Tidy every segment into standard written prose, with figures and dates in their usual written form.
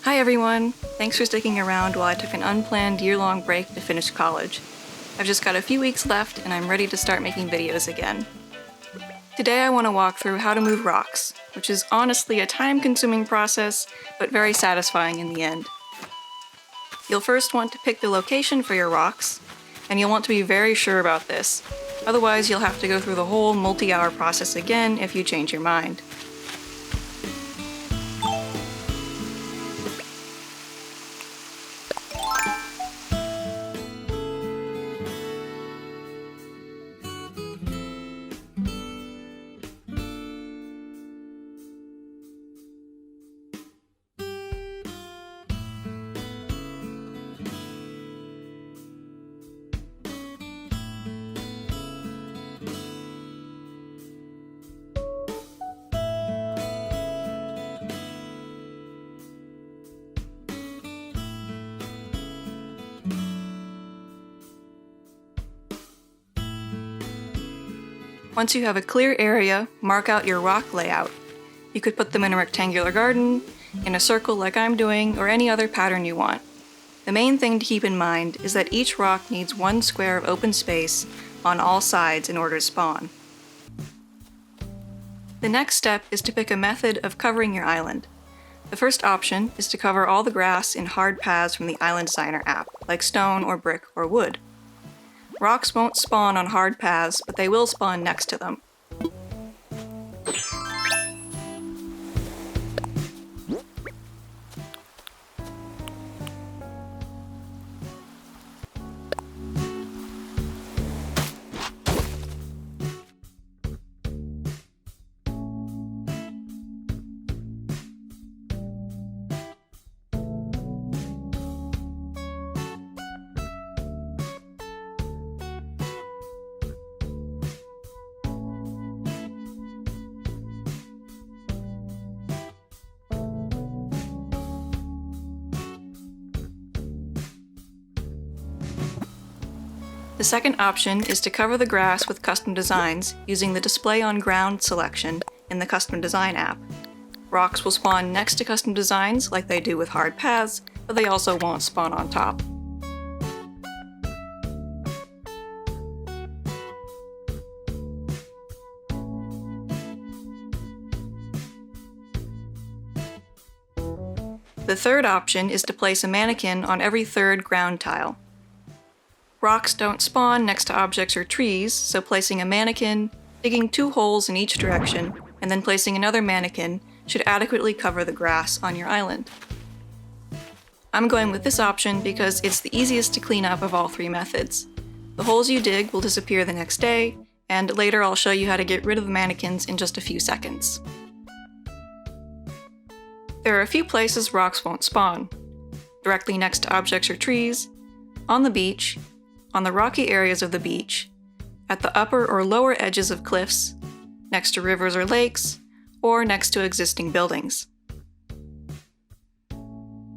Hi everyone! Thanks for sticking around while I took an unplanned year-long break to finish college. I've just got a few weeks left and I'm ready to start making videos again. Today I want to walk through how to move rocks, which is honestly a time-consuming process, but very satisfying in the end. You'll first want to pick the location for your rocks, and you'll want to be very sure about this. Otherwise you'll have to go through the whole multi-hour process again if you change your mind. Once you have a clear area, mark out your rock layout. You could put them in a rectangular garden, in a circle like I'm doing, or any other pattern you want. The main thing to keep in mind is that each rock needs one square of open space on all sides in order to spawn. The next step is to pick a method of covering your island. The first option is to cover all the grass in hard paths from the Island Designer app, like stone or brick or wood. Rocks won't spawn on hard paths, but they will spawn next to them. The second option is to cover the grass with custom designs using the Display on Ground selection in the Custom Design app. Rocks will spawn next to custom designs like they do with hard paths, but they also won't spawn on top. The third option is to place a mannequin on every third ground tile. Rocks don't spawn next to objects or trees, so placing a mannequin, digging 2 holes in each direction, and then placing another mannequin should adequately cover the grass on your island. I'm going with this option because it's the easiest to clean up of all 3 methods. The holes you dig will disappear the next day, and later I'll show you how to get rid of the mannequins in just a few seconds. There are a few places rocks won't spawn: directly next to objects or trees, on the beach, on the rocky areas of the beach, at the upper or lower edges of cliffs, next to rivers or lakes, or next to existing buildings.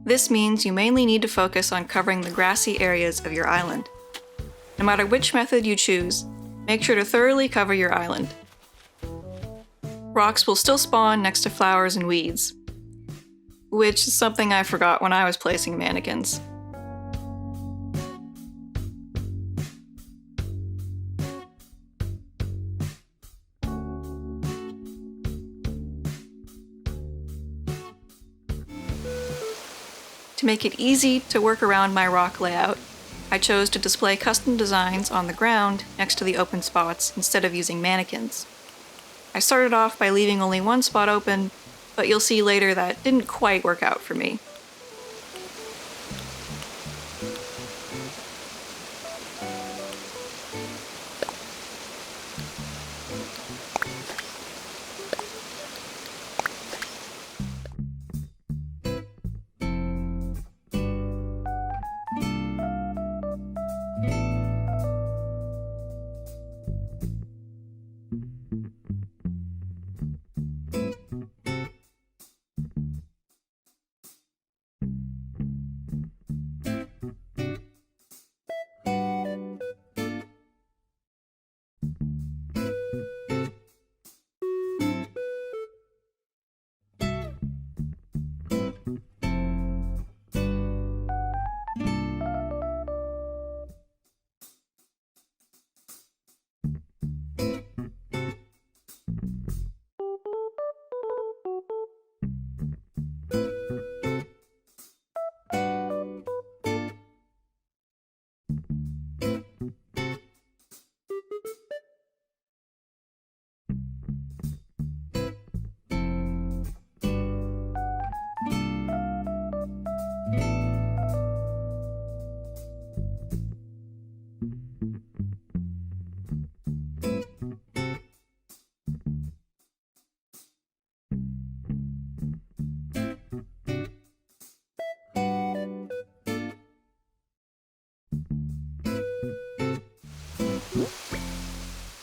This means you mainly need to focus on covering the grassy areas of your island. No matter which method you choose, make sure to thoroughly cover your island. Rocks will still spawn next to flowers and weeds, which is something I forgot when I was placing mannequins. To make it easy to work around my rock layout, I chose to display custom designs on the ground next to the open spots instead of using mannequins. I started off by leaving only one spot open, but you'll see later that didn't quite work out for me.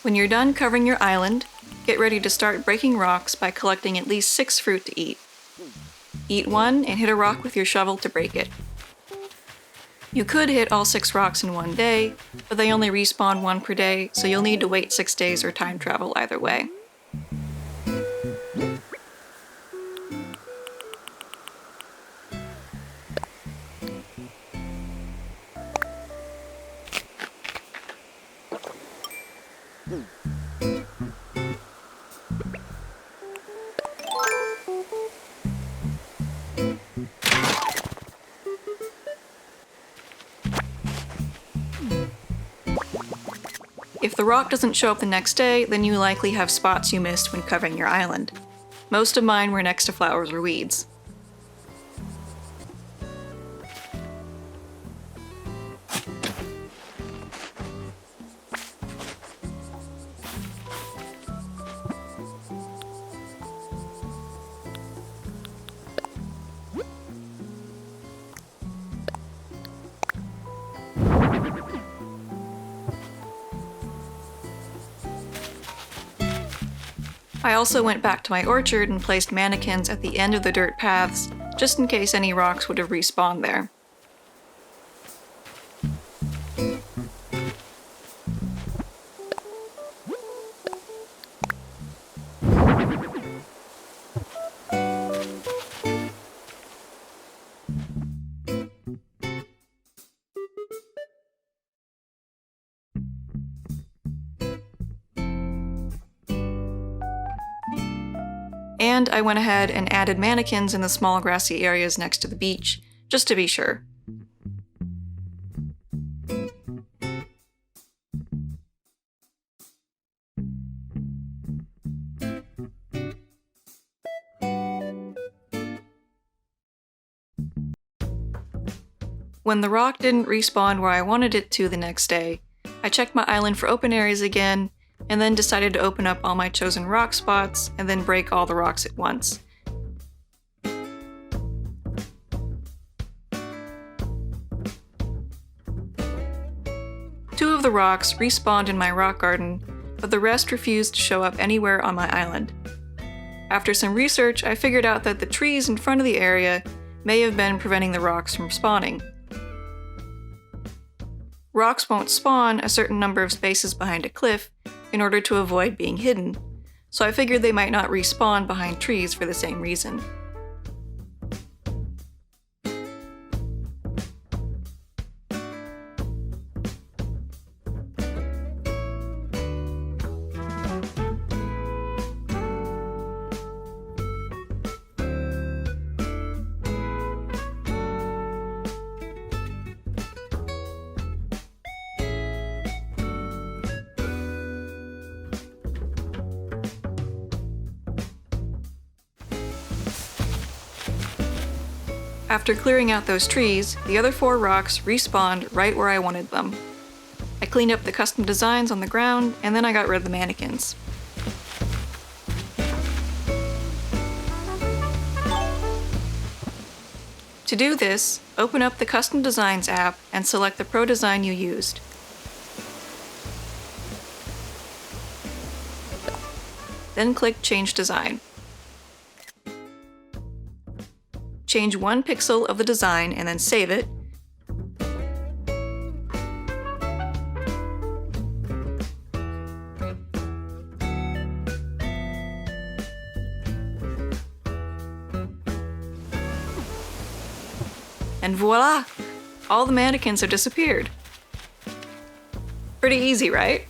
When you're done covering your island, get ready to start breaking rocks by collecting at least 6 fruit to eat. Eat one and hit a rock with your shovel to break it. You could hit all 6 rocks in one day, but they only respawn 1 per day, so you'll need to wait 6 days or time travel either way. If the rock doesn't show up the next day, then you likely have spots you missed when covering your island. Most of mine were next to flowers or weeds. I also went back to my orchard and placed mannequins at the end of the dirt paths, just in case any rocks would have respawned there. And I went ahead and added mannequins in the small grassy areas next to the beach, just to be sure. When the rock didn't respawn where I wanted it to the next day, I checked my island for open areas again, and then decided to open up all my chosen rock spots and then break all the rocks at once. Two of the rocks respawned in my rock garden, but the rest refused to show up anywhere on my island. After some research, I figured out that the trees in front of the area may have been preventing the rocks from spawning. Rocks won't spawn a certain number of spaces behind a cliff in order to avoid being hidden, so I figured they might not respawn behind trees for the same reason. After clearing out those trees, the other 4 rocks respawned right where I wanted them. I cleaned up the custom designs on the ground, and then I got rid of the mannequins. To do this, open up the Custom Designs app and select the Pro design you used. Then click Change Design. Change 1 pixel of the design and then save it. And voila! All the mannequins have disappeared. Pretty easy, right?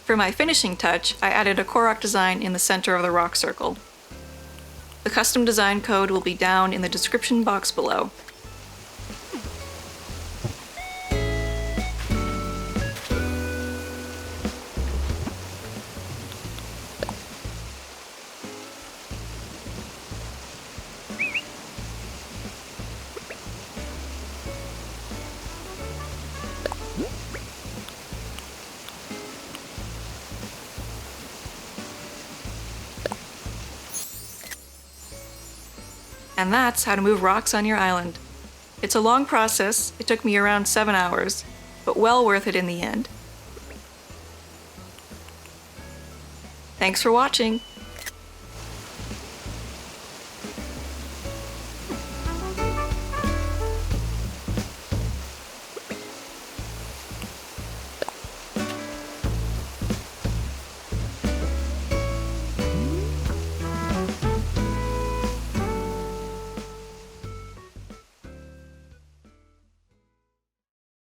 For my finishing touch, I added a Korok design in the center of the rock circle. The custom design code will be down in the description box below. And that's how to move rocks on your island. It's a long process, it took me around 7 hours, but well worth it in the end. Thanks for watching!